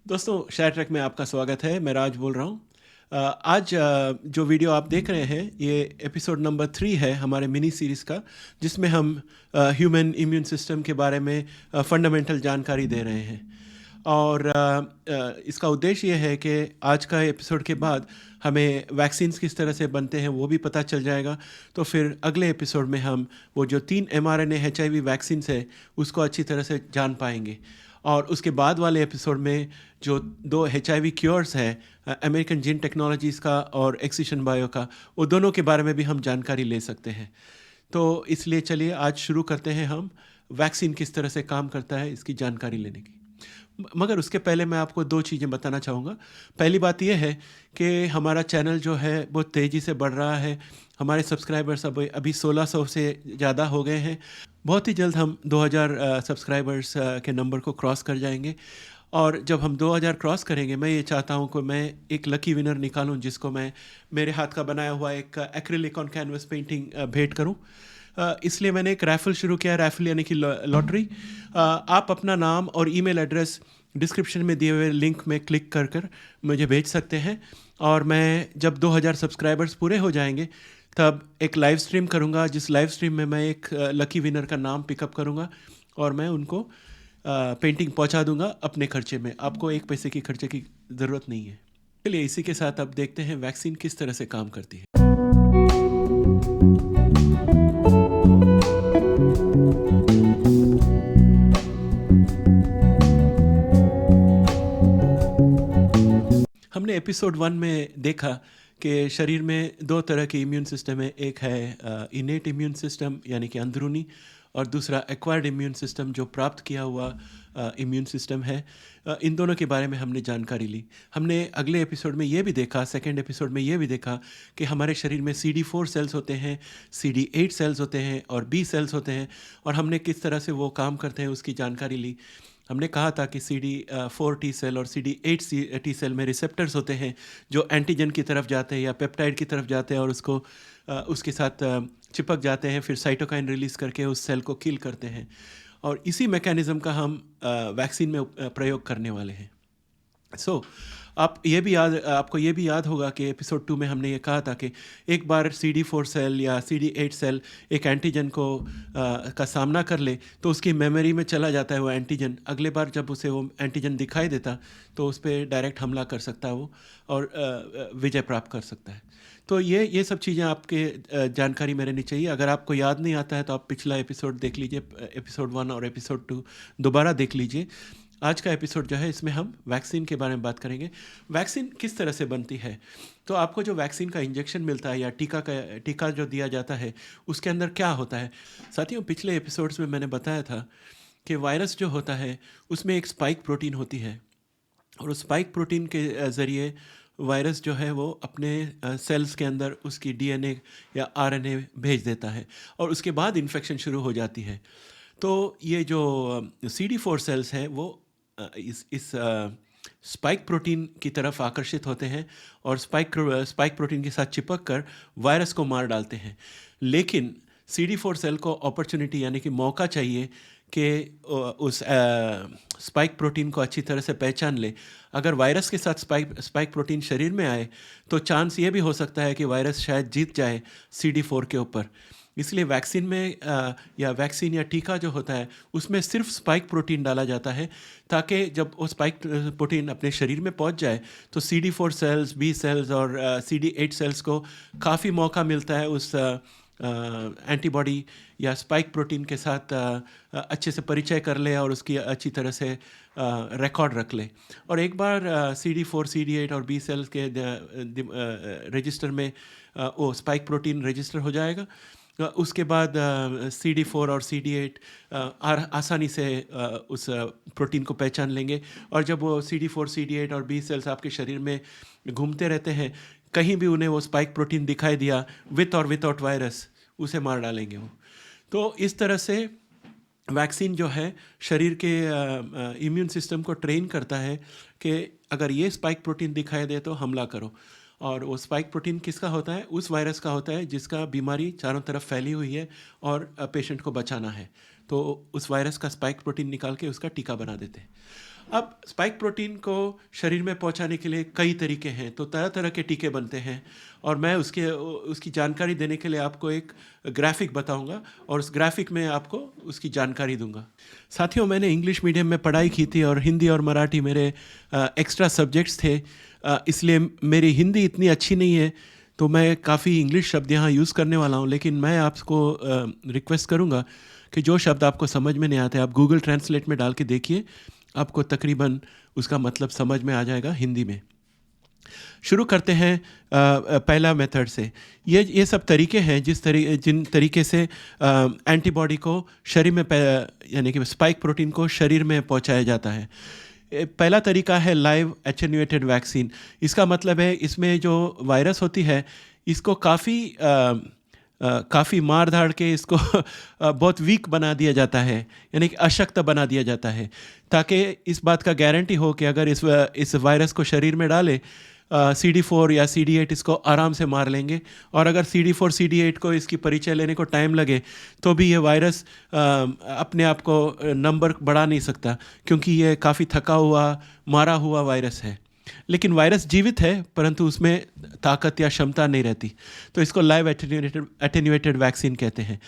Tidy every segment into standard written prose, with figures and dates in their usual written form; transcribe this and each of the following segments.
दोस्तों, share track में आपका स्वागत है। मैं राज बोल रहा हूँ। आज जो वीडियो आप देख रहे हैं ये एपिसोड नंबर 3 है हमारे मिनी सीरीज़ का, जिसमें हम ह्यूमन इम्यून सिस्टम के बारे में फंडामेंटल जानकारी दे रहे हैं। और इसका उद्देश्य ये है कि आज का एपिसोड के बाद हमें वैक्सीन्स किस तरह से बनते हैं वो भी पता चल जाएगा। तो फिर अगले एपिसोड में हम वो जो 3 mRNA HIV वैक्सीन्स है उसको अच्छी तरह से जान पाएंगे। और उसके बाद वाले एपिसोड में जो 2 HIV क्योर्स हैं, अमेरिकन जीन टेक्नोलॉजीज़ का और एक्सिशन बायो का, वो दोनों के बारे में भी हम जानकारी ले सकते हैं। तो इसलिए चलिए आज शुरू करते हैं हम वैक्सीन किस तरह से काम करता है इसकी जानकारी लेने की। मगर उसके पहले मैं आपको 2 चीज़ें बताना चाहूँगा। पहली बात यह है कि हमारा चैनल जो है बहुत तेज़ी से बढ़ रहा है। हमारे सब्सक्राइबर्स अभी 1600 से ज़्यादा हो गए हैं। बहुत ही जल्द हम 2000 सब्सक्राइबर्स के नंबर को क्रॉस कर जाएंगे। और जब हम 2000 क्रॉस करेंगे, मैं ये चाहता हूँ कि मैं एक लकी विनर निकालूं जिसको मैं मेरे हाथ का बनाया हुआ एक एक्रिलिक ऑन कैनवस पेंटिंग भेंट करूं। इसलिए मैंने एक रैफल शुरू किया। रैफल यानी कि लॉटरी। आप अपना नाम और ईमेल एड्रेस डिस्क्रिप्शन में दिए हुए लिंक में क्लिक कर कर मुझे भेज सकते हैं। और मैं जब 2000 सब्सक्राइबर्स पूरे हो जाएंगे तब एक लाइव स्ट्रीम करूंगा, जिस लाइव स्ट्रीम में मैं एक लकी विनर का नाम पिकअप करूंगा और मैं उनको पेंटिंग पहुंचा दूंगा अपने खर्चे में। आपको एक पैसे की खर्चे की ज़रूरत नहीं है। चलिए इसी के साथ अब देखते हैं वैक्सीन किस तरह से काम करती है। हमने एपिसोड 1 में देखा कि शरीर में 2 तरह के इम्यून सिस्टम है। एक है इनेट इम्यून सिस्टम यानी कि अंदरूनी, और दूसरा एक्वायर्ड इम्यून सिस्टम जो प्राप्त किया हुआ इम्यून सिस्टम है। इन दोनों के बारे में हमने जानकारी ली। हमने अगले एपिसोड में ये भी देखा, सेकेंड एपिसोड में ये भी देखा कि हमारे शरीर में CD4 सेल्स होते हैं, CD8 सेल्स होते हैं और B सेल्स होते हैं, और हमने किस तरह से वो काम करते हैं उसकी जानकारी ली। हमने कहा था कि CD4 टी सेल और CD8 टी सेल में रिसेप्टर्स होते हैं जो एंटीजन की तरफ जाते हैं या पेप्टाइड की तरफ जाते हैं और उसको उसके साथ चिपक जाते हैं, फिर साइटोकाइन रिलीज़ करके उस सेल को किल करते हैं। और इसी मैकेनिज़्म का हम वैक्सीन में प्रयोग करने वाले हैं। आपको ये भी याद होगा कि एपिसोड 2 में हमने ये कहा था कि एक बार CD4 सेल या CD8 सेल एक एंटीजन का सामना कर ले तो उसकी मेमोरी में चला जाता है वो एंटीजन। अगले बार जब उसे वो एंटीजन दिखाई देता तो उस पर डायरेक्ट हमला कर सकता है वो, और विजय प्राप्त कर सकता है। तो ये सब चीज़ें आपके जानकारी में रहनी चाहिए। अगर आपको याद नहीं आता है तो आप पिछला एपिसोड देख लीजिए, एपिसोड 1 और एपिसोड 2 दोबारा देख लीजिए। आज का एपिसोड जो है इसमें हम वैक्सीन के बारे में बात करेंगे। वैक्सीन किस तरह से बनती है। तो आपको जो वैक्सीन का इंजेक्शन मिलता है या टीका जो दिया जाता है उसके अंदर क्या होता है। साथियों, पिछले एपिसोड्स में मैंने बताया था कि वायरस जो होता है उसमें एक स्पाइक प्रोटीन होती है, और उस स्पाइक प्रोटीन के ज़रिए वायरस जो है वो अपने सेल्स के अंदर उसकी DNA या RNA भेज देता है और उसके बाद इन्फेक्शन शुरू हो जाती है। तो ये जो CD4 सेल्स हैं वो इस स्पाइक प्रोटीन की तरफ आकर्षित होते हैं और स्पाइक प्रोटीन के साथ चिपक कर वायरस को मार डालते हैं। लेकिन CD4 सेल को अपॉर्चुनिटी यानी कि मौका चाहिए कि उस स्पाइक प्रोटीन को अच्छी तरह से पहचान ले। अगर वायरस के साथ स्पाइक प्रोटीन शरीर में आए तो चांस ये भी हो सकता है कि वायरस शायद जीत जाए CD4 के ऊपर। इसलिए वैक्सीन में या वैक्सीन या टीका जो होता है उसमें सिर्फ स्पाइक प्रोटीन डाला जाता है, ताकि जब वो स्पाइक प्रोटीन अपने शरीर में पहुंच जाए तो CD4 सेल्स, B सेल्स और CD8 सेल्स को काफ़ी मौका मिलता है उस एंटीबॉडी या स्पाइक प्रोटीन के साथ अच्छे से परिचय कर ले और उसकी अच्छी तरह से रिकॉर्ड रख ले। और एक बार CD4, CD8 और B सेल्स के रजिस्टर में वो स्पाइक प्रोटीन रजिस्टर हो जाएगा। उसके बाद CD4 और CD8 आसानी से उस प्रोटीन को पहचान लेंगे, और जब वो CD4, CD8 और B सेल्स आपके शरीर में घूमते रहते हैं, कहीं भी उन्हें वो स्पाइक प्रोटीन दिखाई दिया विथ और विदाउट वायरस, उसे मार डालेंगे वो। तो इस तरह से वैक्सीन जो है शरीर के इम्यून सिस्टम को ट्रेन करता है कि अगर ये स्पाइक प्रोटीन दिखाई दे तो हमला करो। और वो स्पाइक प्रोटीन किसका होता है? उस वायरस का होता है जिसका बीमारी चारों तरफ फैली हुई है और पेशेंट को बचाना है। तो उस वायरस का स्पाइक प्रोटीन निकाल के उसका टीका बना देते हैं। अब स्पाइक प्रोटीन को शरीर में पहुंचाने के लिए कई तरीके हैं, तो तरह तरह के टीके बनते हैं और मैं उसकी जानकारी देने के लिए आपको एक ग्राफिक बताऊंगा और उस ग्राफिक में आपको उसकी जानकारी दूंगा। साथियों, मैंने इंग्लिश मीडियम में पढ़ाई की थी और हिंदी और मराठी मेरे एक्स्ट्रा सब्जेक्ट्स थे, इसलिए मेरी हिंदी इतनी अच्छी नहीं है, तो मैं काफ़ी इंग्लिश शब्द यहाँ यूज़ करने वाला हूँ। लेकिन मैं आपको रिक्वेस्ट करूँगा कि जो शब्द आपको समझ में नहीं आते आप गूगल ट्रांसलेट में डाल के देखिए, आपको तकरीबन उसका मतलब समझ में आ जाएगा हिंदी में। शुरू करते हैं पहला मेथड से। ये सब तरीके हैं जिन तरीके से एंटीबॉडी को शरीर में यानी कि स्पाइक प्रोटीन को शरीर में पहुंचाया जाता है। पहला तरीका है लाइव एटेन्यूएटेड वैक्सीन। इसका मतलब है इसमें जो वायरस होती है इसको काफ़ी मार धाड़ के इसको बहुत वीक बना दिया जाता है, यानी कि अशक्त बना दिया जाता है, ताकि इस बात का गारंटी हो कि अगर इस वायरस को शरीर में डाले CD4 या CD8 इसको आराम से मार लेंगे, और अगर CD4 CD8 को इसकी परिचय लेने को टाइम लगे तो भी ये वायरस अपने आप को नंबर बढ़ा नहीं सकता, क्योंकि ये काफ़ी थका हुआ मारा हुआ वायरस है। लेकिन वायरस जीवित है परंतु उसमें ताकत या क्षमता नहीं रहती, तो इसको लाइव एटेन्यूएटेड वैक्सीन कहते हैं,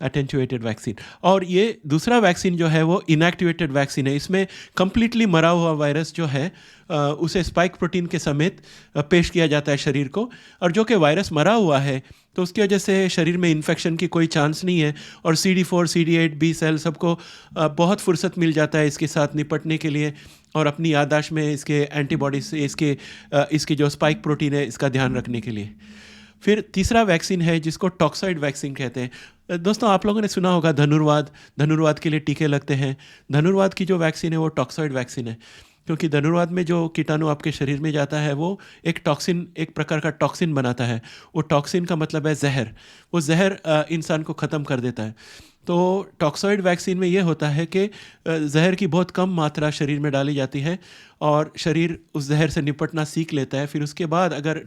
एटेन्यूएटेड वैक्सीन। और ये दूसरा वैक्सीन जो है वो इनएक्टिवेटेड वैक्सीन है। इसमें कम्प्लीटली मरा हुआ वायरस जो है उसे स्पाइक प्रोटीन के समेत पेश किया जाता है शरीर को, और जो कि वायरस मरा हुआ है तो उसकी वजह से शरीर में इन्फेक्शन की कोई चांस नहीं है, और CD4 CD8 बी सेल सबको बहुत फुर्सत मिल जाता है इसके साथ निपटने के लिए और अपनी याददाश्त में इसके एंटीबॉडीज इसकी जो स्पाइक प्रोटीन है इसका ध्यान रखने के लिए। फिर तीसरा वैक्सीन है जिसको टॉक्सॉइड वैक्सीन कहते हैं। दोस्तों, आप लोगों ने सुना होगा धनुर्वाद के लिए टीके लगते हैं। धनुर्वाद की जो वैक्सीन है वो टॉक्सॉइड वैक्सीन है, क्योंकि धनुर्वाद में जो कीटाणु आपके शरीर में जाता है वो एक प्रकार का टॉक्सिन बनाता है। वो टॉक्सिन का मतलब है जहर। वो जहर इंसान को ख़त्म कर देता है। तो टॉक्सॉइड वैक्सीन में ये होता है कि जहर की बहुत कम मात्रा शरीर में डाली जाती है और शरीर उस जहर से निपटना सीख लेता है। फिर उसके बाद अगर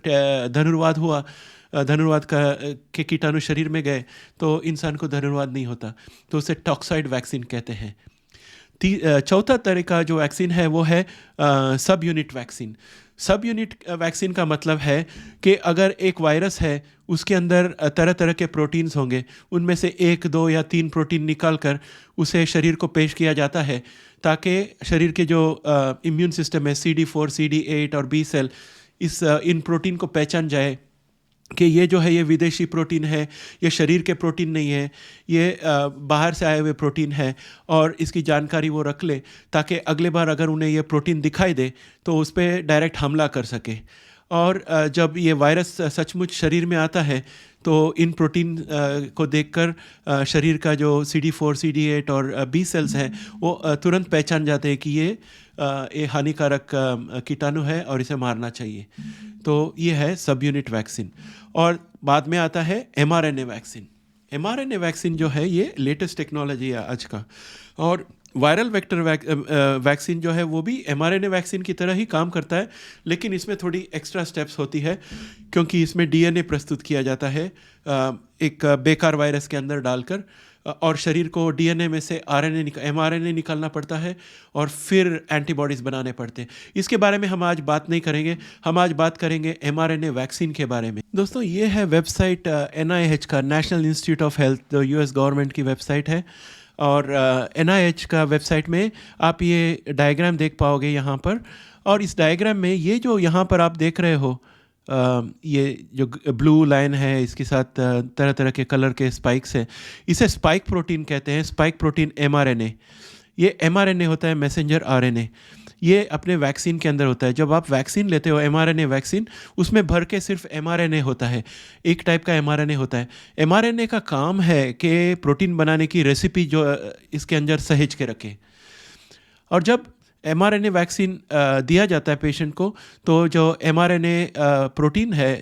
धनुर्वाद के कीटाणु शरीर में गए तो इंसान को धनुर्वाद नहीं होता, तो उसे टॉक्सॉइड वैक्सीन कहते हैं। चौथा तरीका जो वैक्सीन है वो है सब यूनिट वैक्सीन। सब यूनिट वैक्सीन का मतलब है कि अगर एक वायरस है उसके अंदर तरह तरह के प्रोटीन्स होंगे, उनमें से 1, 2 या 3 प्रोटीन निकाल कर उसे शरीर को पेश किया जाता है, ताकि शरीर के जो इम्यून सिस्टम है CD4 CD8 और बी सेल इन प्रोटीन को पहचान जाए कि ये जो है ये विदेशी प्रोटीन है, ये शरीर के प्रोटीन नहीं है, ये बाहर से आए हुए प्रोटीन है, और इसकी जानकारी वो रख ले ताकि अगले बार अगर उन्हें ये प्रोटीन दिखाई दे तो उस पर डायरेक्ट हमला कर सके। और जब ये वायरस सचमुच शरीर में आता है तो इन प्रोटीन को देखकर शरीर का जो CD4 CD8 और बी सेल्स हैं वो तुरंत पहचान जाते हैं कि ये हानिकारक कीटाणु है और इसे मारना चाहिए। तो ये है सब यूनिट वैक्सीन। और बाद में आता है mRNA वैक्सीन। mRNA वैक्सीन जो है ये लेटेस्ट टेक्नोलॉजी है आज का, और वायरल वेक्टर वैक्सीन जो है वो भी mRNA वैक्सीन की तरह ही काम करता है, लेकिन इसमें थोड़ी एक्स्ट्रा स्टेप्स होती है, क्योंकि इसमें DNA प्रस्तुत किया जाता है एक बेकार वायरस के अंदर डालकर, और शरीर को DNA में से mRNA निकालना पड़ता है और फिर एंटीबॉडीज़ बनाने पड़ते हैं। इसके बारे में हम आज बात नहीं करेंगे, हम आज बात करेंगे mRNA वैक्सीन के बारे में। दोस्तों, ये है वेबसाइट NIH का, नेशनल इंस्टीट्यूट ऑफ हेल्थ, जो US गवर्नमेंट की वेबसाइट है। और NIH का वेबसाइट में आप ये डायग्राम देख पाओगे यहाँ पर, और इस डायग्राम में ये जो यहाँ पर आप देख रहे हो ये जो ब्लू लाइन है, इसके साथ तरह तरह के कलर के स्पाइक्स हैं, इसे स्पाइक प्रोटीन कहते हैं, स्पाइक प्रोटीन mRNA। ये mRNA होता है मैसेंजर RNA, ये अपने वैक्सीन के अंदर होता है। जब आप वैक्सीन लेते हो mRNA वैक्सीन, उसमें भर के सिर्फ mRNA होता है, एक टाइप का mRNA होता है। mRNA का काम है कि प्रोटीन बनाने की रेसिपी जो इसके अंदर सहेज के रखे, और जब mRNA वैक्सीन दिया जाता है पेशेंट को, तो जो mRNA प्रोटीन है,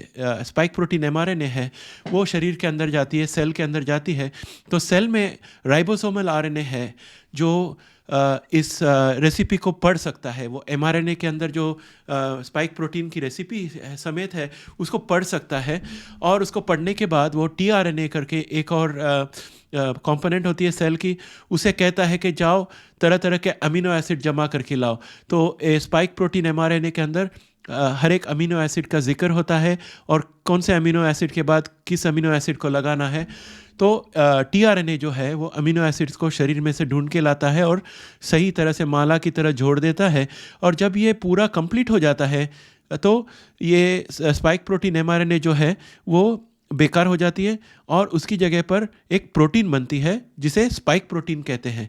स्पाइक प्रोटीन mRNA है, वो शरीर के अंदर जाती है, सेल के अंदर जाती है। तो सेल में राइबोसोमल RNA है जो इस रेसिपी को पढ़ सकता है। वो mRNA के अंदर जो स्पाइक प्रोटीन की रेसिपी समेत है उसको पढ़ सकता है, और उसको पढ़ने के बाद वो tRNA करके एक और कंपोनेंट होती है सेल की, उसे कहता है कि जाओ तरह तरह के अमीनो एसिड जमा करके लाओ। तो स्पाइक प्रोटीन mRNA के अंदर हर एक अमीनो एसिड का जिक्र होता है और कौन से अमीनो एसिड के बाद किस अमीनो एसिड को लगाना है। तो tRNA जो है वो अमीनो एसिड्स को शरीर में से ढूंढ के लाता है और सही तरह से माला की तरह जोड़ देता है, और जब ये पूरा कंप्लीट हो जाता है तो ये स्पाइक प्रोटीन mRNA जो है वो बेकार हो जाती है और उसकी जगह पर एक प्रोटीन बनती है जिसे स्पाइक प्रोटीन कहते हैं।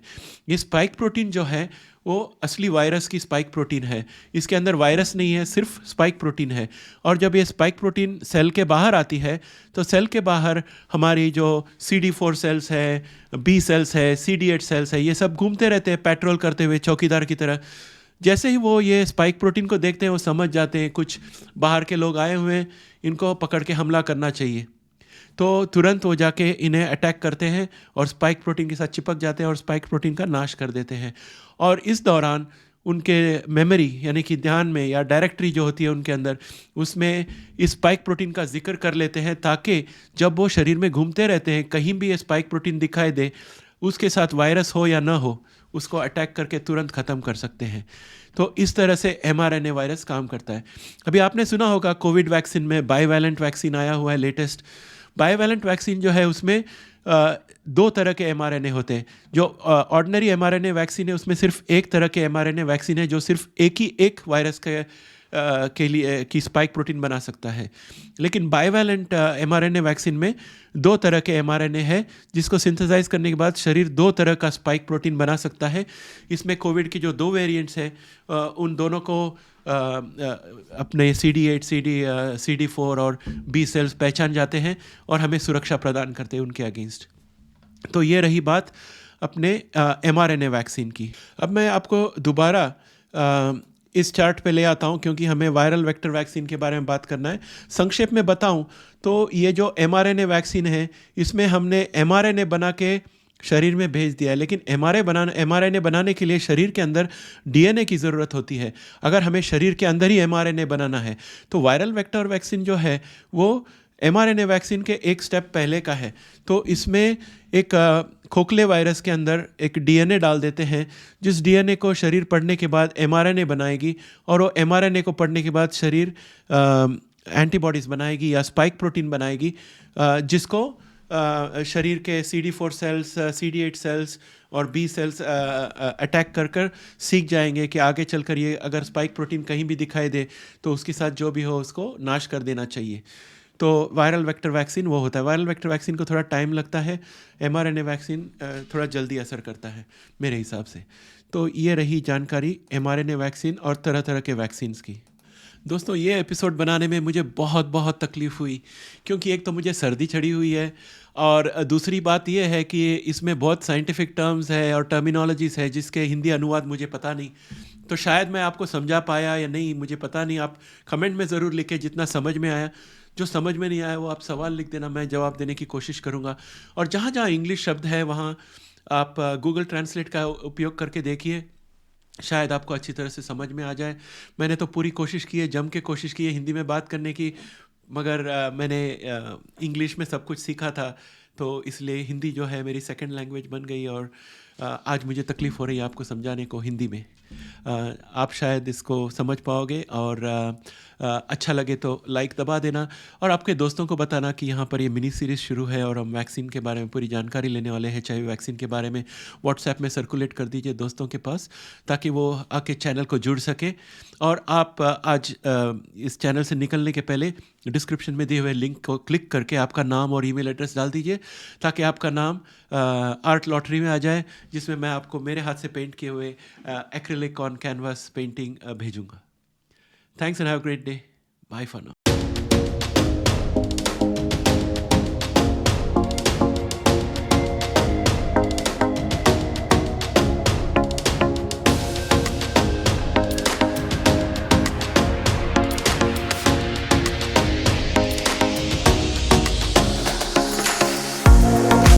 ये स्पाइक प्रोटीन जो है वो असली वायरस की स्पाइक प्रोटीन है। इसके अंदर वायरस नहीं है, सिर्फ स्पाइक प्रोटीन है। और जब ये स्पाइक प्रोटीन सेल के बाहर आती है तो सेल के बाहर हमारी जो CD4 सेल्स है, B सेल्स है, CD8 सेल्स है, ये सब घूमते रहते हैं पेट्रोल करते हुए चौकीदार की तरह। जैसे ही वो ये स्पाइक प्रोटीन को देखते हैं वो समझ जाते हैं कुछ बाहर के लोग आए हुए हैं, इनको पकड़ के हमला करना चाहिए। तो तुरंत वो जाके इन्हें अटैक करते हैं और स्पाइक प्रोटीन के साथ चिपक जाते हैं और स्पाइक प्रोटीन का नाश कर देते हैं। और इस दौरान उनके मेमोरी यानी कि ध्यान में या डायरेक्टरी जो होती है उनके अंदर, उसमें इस स्पाइक प्रोटीन का जिक्र कर लेते हैं, ताकि जब वो शरीर में घूमते रहते हैं कहीं भी ये स्पाइक प्रोटीन दिखाई दे, उसके साथ वायरस हो या ना हो, उसको अटैक करके तुरंत ख़त्म कर सकते हैं। तो इस तरह से mRNA वायरस काम करता है। अभी आपने सुना होगा कोविड वैक्सीन में बाईवैलेंट वैक्सीन आया हुआ है लेटेस्ट। बाईवैलेंट वैक्सीन जो है उसमें दो तरह के mRNA होते हैं। जो ऑर्डिनरी mRNA वैक्सीन है उसमें सिर्फ एक तरह के mRNA वैक्सीन है जो सिर्फ एक वायरस के लिए की स्पाइक प्रोटीन बना सकता है। लेकिन बाईवैलेंट mRNA वैक्सीन में दो तरह के mRNA है जिसको सिंथेसाइज करने के बाद शरीर दो तरह का स्पाइक प्रोटीन बना सकता है। इसमें कोविड की जो दो वेरिएंट्स हैं उन दोनों को अपने CD8, CD4 और B सेल्स पहचान जाते हैं और हमें सुरक्षा प्रदान करते हैं उनके अगेंस्ट। तो ये रही बात अपने mRNA वैक्सीन की। अब मैं आपको दोबारा इस चार्ट पे ले आता हूँ क्योंकि हमें वायरल वेक्टर वैक्सीन के बारे में बात करना है। संक्षेप में बताऊँ तो ये जो mRNA वैक्सीन है इसमें हमने mRNA बना के शरीर में भेज दिया है, लेकिन mRNA बनाने के लिए शरीर के अंदर DNA की ज़रूरत होती है। अगर हमें शरीर के अंदर ही mRNA बनाना है तो वायरल वेक्टर वैक्सीन जो है वो mRNA वैक्सीन के एक स्टेप पहले का है। तो इसमें एक खोखले वायरस के अंदर एक DNA डाल देते हैं, जिस DNA को शरीर पढ़ने के बाद mRNA बनाएगी, और वो mRNA को पढ़ने के बाद शरीर एंटीबॉडीज़ बनाएगी या स्पाइक प्रोटीन बनाएगी, जिसको शरीर के CD4 सेल्स, CD8 सेल्स और B सेल्स अटैक कर सीख जाएंगे कि आगे चलकर ये अगर स्पाइक प्रोटीन कहीं भी दिखाई दे तो उसके साथ जो भी हो उसको नाश कर देना चाहिए। तो वायरल वेक्टर वैक्सीन वो होता है। वायरल वेक्टर वैक्सीन को थोड़ा टाइम लगता है, mRNA वैक्सीन थोड़ा जल्दी असर करता है मेरे हिसाब से। तो ये रही जानकारी mRNA वैक्सीन और तरह तरह के वैक्सीन्स की। दोस्तों, ये एपिसोड बनाने में मुझे बहुत बहुत तकलीफ़ हुई, क्योंकि एक तो मुझे सर्दी चढ़ी हुई है और दूसरी बात ये है कि इसमें बहुत साइंटिफिक टर्म्स है और टर्मिनोलॉजीज़ है जिसके हिंदी अनुवाद मुझे पता नहीं। तो शायद मैं आपको समझा पाया या नहीं मुझे पता नहीं। आप कमेंट में ज़रूर लिखें जितना समझ में आया। जो समझ में नहीं आया वो आप सवाल लिख देना, मैं जवाब देने की कोशिश करूँगा। और जहाँ जहाँ इंग्लिश शब्द है वहाँ आप गूगल ट्रांसलेट का उपयोग करके देखिए, शायद आपको अच्छी तरह से समझ में आ जाए। मैंने तो पूरी कोशिश की है, जम के कोशिश की है हिंदी में बात करने की, मगर मैंने इंग्लिश में सब कुछ सीखा था, तो इसलिए हिंदी जो है मेरी सेकंड लैंग्वेज बन गई और आज मुझे तकलीफ़ हो रही है आपको समझाने को हिंदी में। आप शायद इसको समझ पाओगे और अच्छा लगे तो लाइक दबा देना और आपके दोस्तों को बताना कि यहाँ पर ये मिनी सीरीज़ शुरू है और हम वैक्सीन के बारे में पूरी जानकारी लेने वाले हैं। चाहे वैक्सीन के बारे में व्हाट्सएप में सर्कुलेट कर दीजिए दोस्तों के पास, ताकि वो आके चैनल को जुड़ सके। और आप आज इस चैनल से निकलने के पहले डिस्क्रिप्शन में दिए हुए लिंक को क्लिक करके आपका नाम और ईमेल एड्रेस डाल दीजिए, ताकि आपका नाम आर्ट लॉटरी में आ जाए, जिसमें मैं आपको मेरे हाथ से पेंट किए हुए एक्रिलिक ऑन कैनवास पेंटिंग भेजूंगा। Thanks and have a great day. Bye for now.